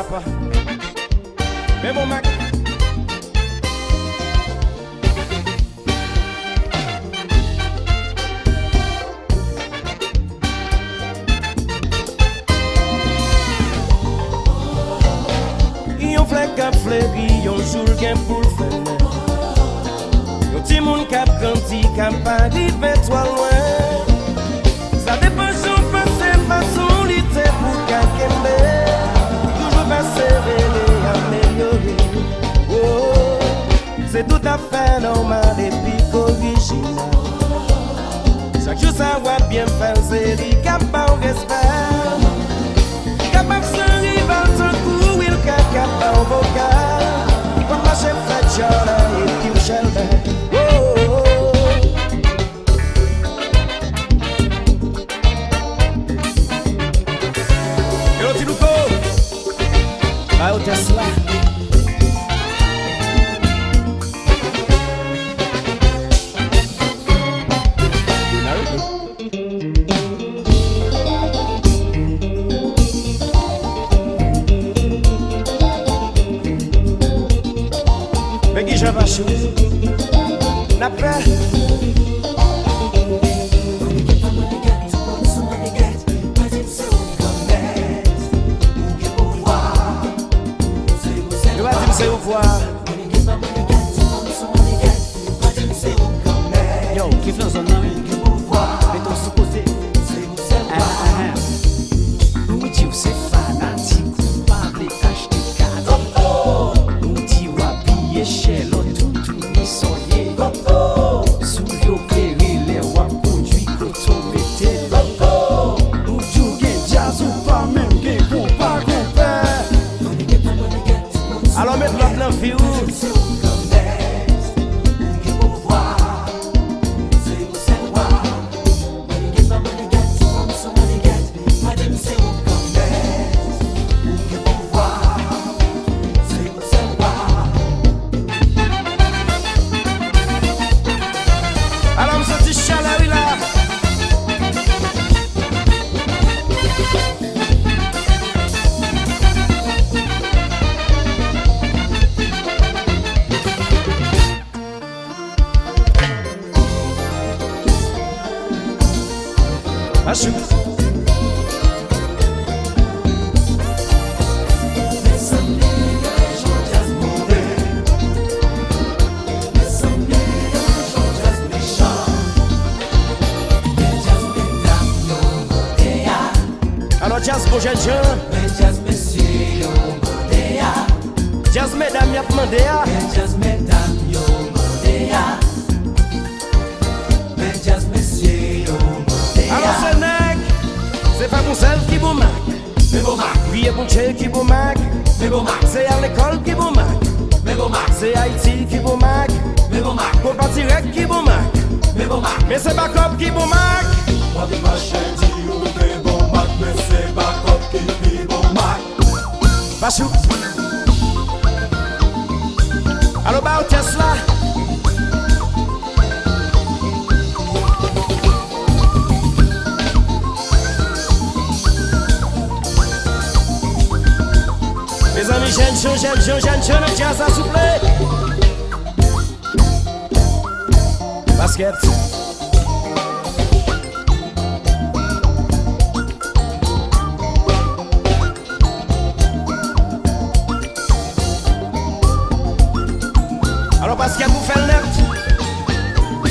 papa. Mais mon Mac. Yon flèk a fleuri, yon jour gen pou l'fène. Yon ti moun kap grandi, kap pa rive toi loin. Ça dépend son passé, façon l'ité pour kakembe. Toujours persévérer, améliorer. Oh, c'est tout à fait normal et puis original. Chaque jour ça va bien faire, c'est lui capable de respect. Capable de rival, tant coup, il capable au vocal. Quand ma chef fait Jana et puis le Shelby. Vai o Tesla. Peggy Javachu. Na pé. C'est au voir. Yo, qui fait son nom? Mais ton supposé. Nous dit c'est fanatique, ou pas les acheter cadeau. Nous dit ou habiller chez l'autre, tout ni soyez. Sous le péril, les rois conduits, autorité. Nous dit gen jazz ou pas même gen pour pas compère. Alors mettre l'autre dans vie. Alors me senti chaleur là. Achou. Alors jazz pour jeunes gens. Jazz monsieur yo modéa. Jazz mesdames y'a demandé à. Jazz mesdames yo modéa. Jazz monsieur yo modéa. Alors c'est nèg, c'est pas mon seul qui vous marque. Mais bon Mac, Priez pour Dieu qui vous marque. mais bon Mac, C'est à l'école qui vous marque. mais bon Mac, C'est Haïti qui vous marque. mais bon Mac, Pour partir direct qui vous marque. mais bon Mac. Mais c'est pas comme qui vous marque. Moi des machins dit ou des bon Mac, mais c'est pas comme qui dit bon Mac. Bachou. Alors bah au Tesla. Mes amis jeunes, le jazz à souffler. Basket. Alors basket vous fait le net.